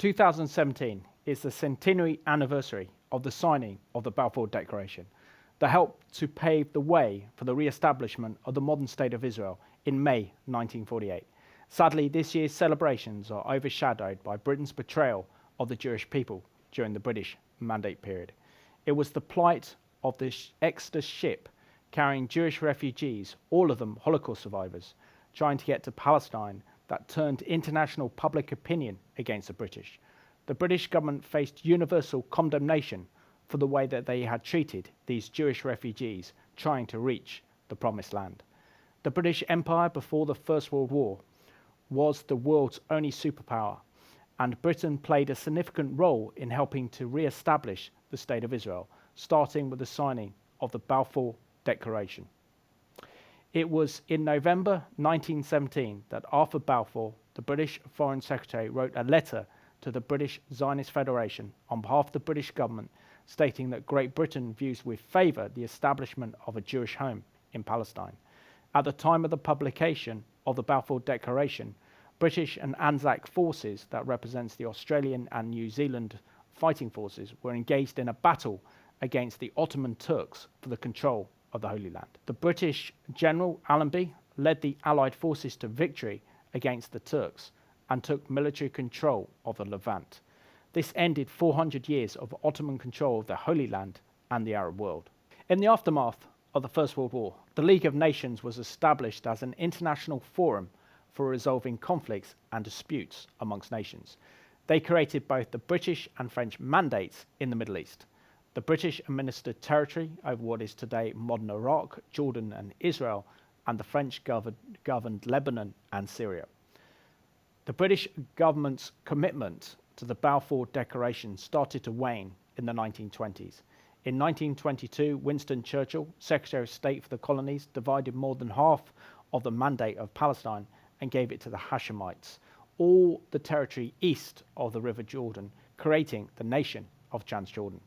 2017 is the centenary anniversary of the signing of the Balfour Declaration that helped to pave the way for the re-establishment of the modern state of Israel in May 1948. Sadly, this year's celebrations are overshadowed by Britain's betrayal of the Jewish people during the British Mandate period. It was the plight of the Exodus ship carrying Jewish refugees, all of them Holocaust survivors, trying to get to Palestine that turned international public opinion against the British. The British government faced universal condemnation for the way that they had treated these Jewish refugees trying to reach the Promised Land. The British Empire before the First World War was the world's only superpower, and Britain played a significant role in helping to re-establish the State of Israel, starting with the signing of the Balfour Declaration. It was in November 1917 that Arthur Balfour, the British Foreign Secretary, wrote a letter to the British Zionist Federation on behalf of the British government, stating that Great Britain views with favour the establishment of a Jewish home in Palestine. At the time of the publication of the Balfour Declaration, British and Anzac forces, that represents the Australian and New Zealand fighting forces, were engaged in a battle against the Ottoman Turks for the control of the Holy Land. The British General Allenby led the Allied forces to victory against the Turks and took military control of the Levant. This ended 400 years of Ottoman control of the Holy Land and the Arab world. In the aftermath of the First World War, the League of Nations was established as an international forum for resolving conflicts and disputes amongst nations. They created both the British and French mandates in the Middle East. The British administered territory over what is today modern Iraq, Jordan and Israel, and the French governed Lebanon and Syria. The British government's commitment to the Balfour Declaration started to wane in the 1920s. In 1922, Winston Churchill, Secretary of State for the Colonies, divided more than half of the Mandate of Palestine and gave it to the Hashemites, all the territory east of the River Jordan, creating the nation of Transjordan.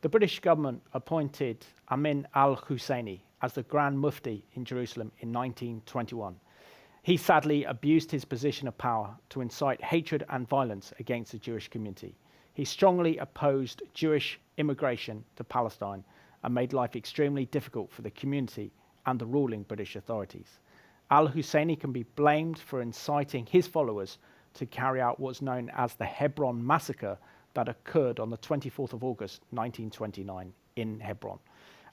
The British government appointed Amin al-Husseini as the Grand Mufti in Jerusalem in 1921. He sadly abused his position of power to incite hatred and violence against the Jewish community. He strongly opposed Jewish immigration to Palestine and made life extremely difficult for the community and the ruling British authorities. Al-Husseini can be blamed for inciting his followers to carry out what's known as the Hebron Massacre that occurred on the 24th of August 1929 in Hebron.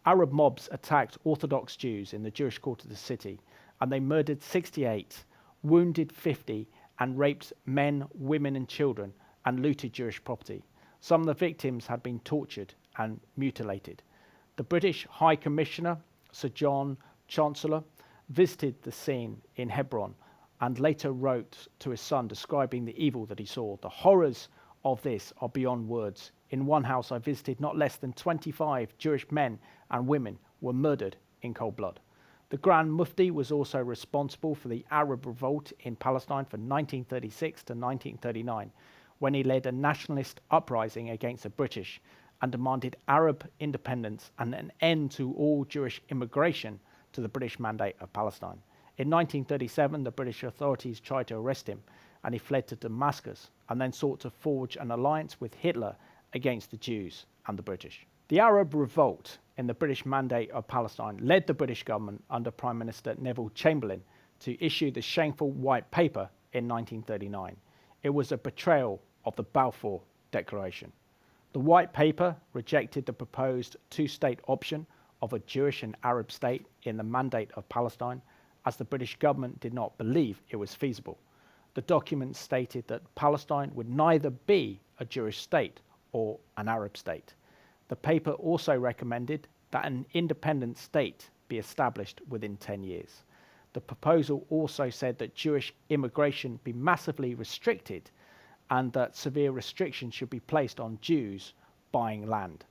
Arab mobs attacked Orthodox Jews in the Jewish quarter of the city, and they murdered 68, wounded 50, and raped men, women and children, and looted Jewish property. Some of the victims had been tortured and mutilated. The British High Commissioner, Sir John Chancellor, visited the scene in Hebron and later wrote to his son describing the evil that he saw. The horrors of this are beyond words. In one house I visited, not less than 25 Jewish men and women were murdered in cold blood. The Grand Mufti was also responsible for the Arab revolt in Palestine from 1936 to 1939, when he led a nationalist uprising against the British and demanded Arab independence and an end to all Jewish immigration to the British Mandate of Palestine. In 1937, the British authorities tried to arrest him, and he fled to Damascus and then sought to forge an alliance with Hitler against the Jews and the British. The Arab revolt in the British Mandate of Palestine led the British government under Prime Minister Neville Chamberlain to issue the shameful White Paper in 1939. It was a betrayal of the Balfour Declaration. The White Paper rejected the proposed two-state option of a Jewish and Arab state in the Mandate of Palestine, as the British government did not believe it was feasible. The document stated that Palestine would neither be a Jewish state or an Arab state. The paper also recommended that an independent state be established within 10 years. The proposal also said that Jewish immigration be massively restricted and that severe restrictions should be placed on Jews buying land.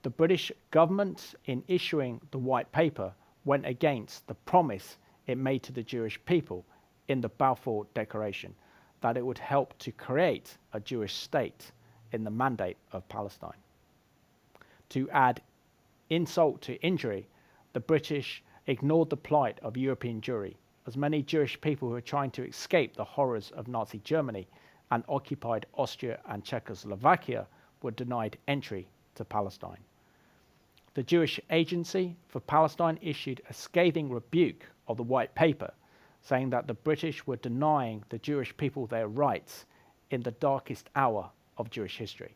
The British government, in issuing the White Paper, went against the promise it made to the Jewish people in the Balfour Declaration that it would help to create a Jewish state in the Mandate of Palestine. To add insult to injury, the British ignored the plight of European Jewry, as many Jewish people who were trying to escape the horrors of Nazi Germany and occupied Austria and Czechoslovakia were denied entry to Palestine. The Jewish Agency for Palestine issued a scathing rebuke of the White Paper, saying that the British were denying the Jewish people their rights in the darkest hour of Jewish history.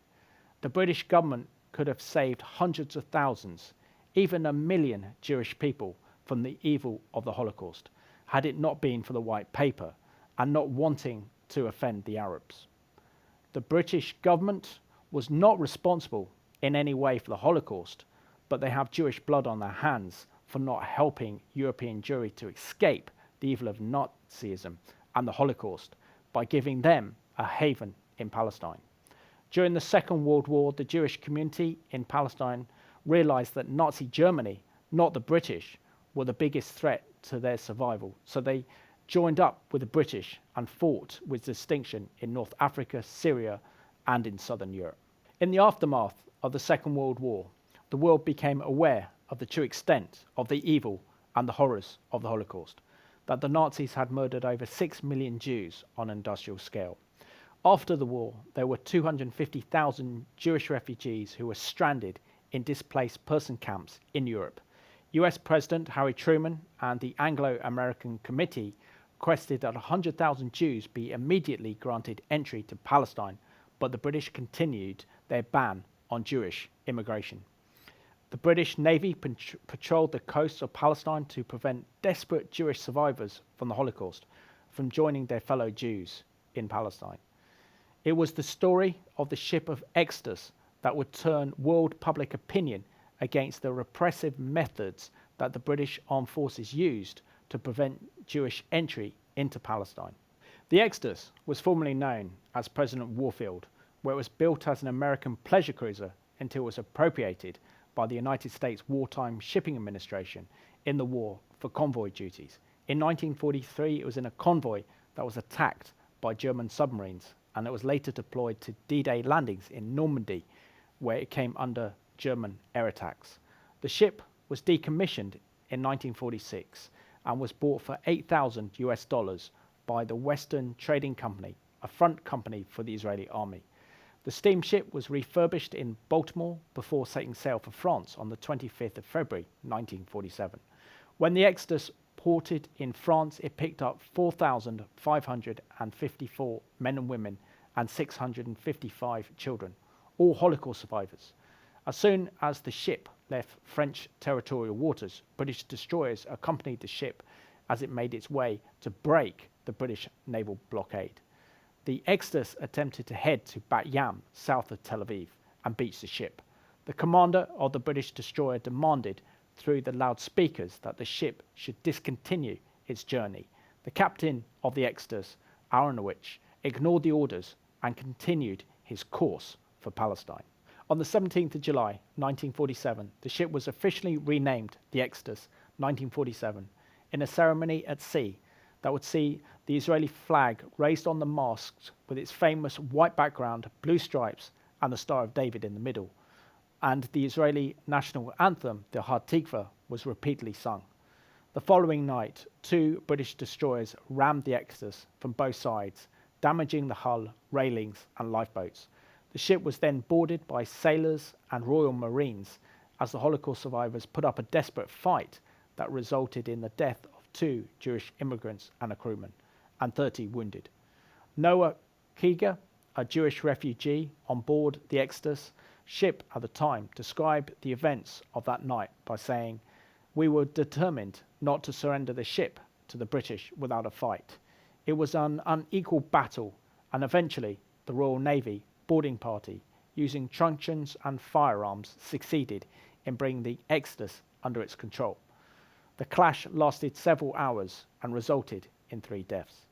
The British government could have saved hundreds of thousands, even 1 million Jewish people from the evil of the Holocaust, had it not been for the White Paper and not wanting to offend the Arabs. The British government was not responsible in any way for the Holocaust, but they have Jewish blood on their hands for not helping European Jewry to escape the evil of Nazism and the Holocaust by giving them a haven in Palestine. During the Second World War, the Jewish community in Palestine realized that Nazi Germany, not the British, were the biggest threat to their survival. So they joined up with the British and fought with distinction in North Africa, Syria, and in Southern Europe. In the aftermath of the Second World War, the world became aware of the true extent of the evil and the horrors of the Holocaust, that the Nazis had murdered over 6 million Jews on an industrial scale. After the war, there were 250,000 Jewish refugees who were stranded in displaced person camps in Europe. US President Harry Truman and the Anglo-American Committee requested that 100,000 Jews be immediately granted entry to Palestine, but the British continued their ban on Jewish immigration. The British Navy patrolled the coasts of Palestine to prevent desperate Jewish survivors from the Holocaust from joining their fellow Jews in Palestine. It was the story of the ship of Exodus that would turn world public opinion against the repressive methods that the British armed forces used to prevent Jewish entry into Palestine. The Exodus was formerly known as President Warfield, where it was built as an American pleasure cruiser until it was appropriated by the United States Wartime Shipping Administration in the war for convoy duties. In 1943, it was in a convoy that was attacked by German submarines, and it was later deployed to D-Day landings in Normandy, where it came under German air attacks. The ship was decommissioned in 1946 and was bought for $8,000 US by the Western Trading Company, a front company for the Israeli army. The steamship was refurbished in Baltimore before setting sail for France on the 25th of February 1947. When the Exodus ported in France, it picked up 4,554 men and women and 655 children, all Holocaust survivors. As soon as the ship left French territorial waters, British destroyers accompanied the ship as it made its way to break the British naval blockade. The Exodus attempted to head to Bat Yam, south of Tel Aviv, and beach the ship. The commander of the British destroyer demanded through the loudspeakers that the ship should discontinue its journey. The captain of the Exodus, Aronowitz, ignored the orders and continued his course for Palestine. On the 17th of July, 1947, the ship was officially renamed the Exodus 1947 in a ceremony at sea that would see the Israeli flag raised on the masts with its famous white background, blue stripes, and the Star of David in the middle. And the Israeli national anthem, the Hatikva, was repeatedly sung. The following night, 2 British destroyers rammed the Exodus from both sides, damaging the hull, railings, and lifeboats. The ship was then boarded by sailors and Royal Marines as the Holocaust survivors put up a desperate fight that resulted in the death of 2 Jewish immigrants and a crewman, and 30 wounded. Noah Kiger, a Jewish refugee on board the Exodus ship at the time, described the events of that night by saying, "We were determined not to surrender the ship to the British without a fight. It was an unequal battle, and eventually the Royal Navy boarding party, using truncheons and firearms, succeeded in bringing the Exodus under its control. The clash lasted several hours and resulted in 3 deaths.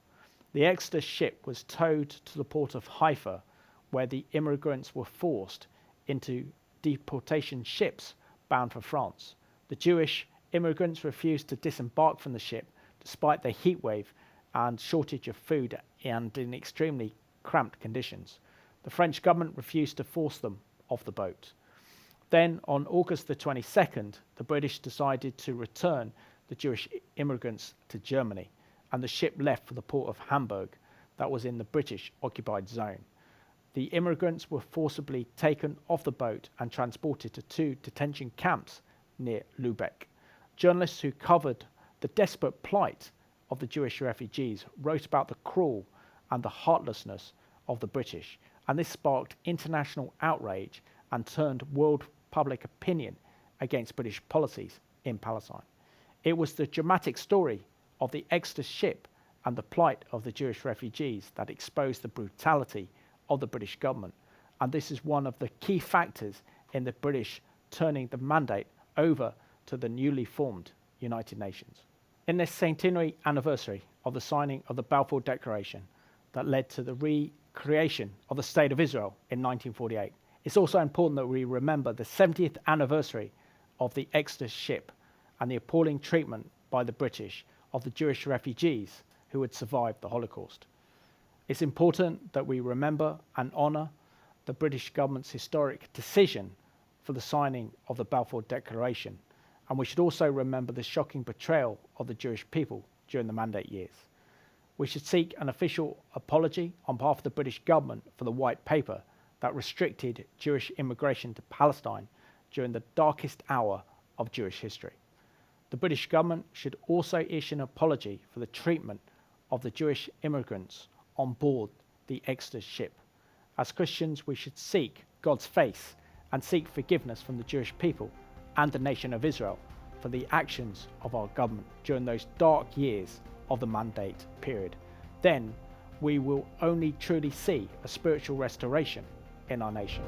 The Exodus ship was towed to the port of Haifa, where the immigrants were forced into deportation ships bound for France. The Jewish immigrants refused to disembark from the ship despite the heat wave and shortage of food and in extremely cramped conditions. The French government refused to force them off the boat. Then, on August the 22nd, the British decided to return the Jewish immigrants to Germany, and the ship left for the port of Hamburg. that was in the British occupied zone. The immigrants were forcibly taken off the boat and transported to 2 detention camps near Lubeck. Journalists who covered the desperate plight of the Jewish refugees wrote about the cruel and the heartlessness of the British, and this sparked international outrage and turned world public opinion against British policies in Palestine. It was the dramatic story of the Exodus ship and the plight of the Jewish refugees that exposed the brutality of the British government, and this is one of the key factors in the British turning the mandate over to the newly formed United Nations. In this centenary anniversary of the signing of the Balfour Declaration that led to the recreation of the State of Israel in 1948, it's also important that we remember the 70th anniversary of the Exodus ship and the appalling treatment by the British of the Jewish refugees who had survived the Holocaust. It's important that we remember and honour the British government's historic decision for the signing of the Balfour Declaration, and we should also remember the shocking betrayal of the Jewish people during the Mandate years. We should seek an official apology on behalf of the British government for the white paper that restricted Jewish immigration to Palestine during the darkest hour of Jewish history. The British government should also issue an apology for the treatment of the Jewish immigrants on board the Exodus ship. As Christians, we should seek God's face and seek forgiveness from the Jewish people and the nation of Israel for the actions of our government during those dark years of the Mandate period. Then we will only truly see a spiritual restoration in our nation.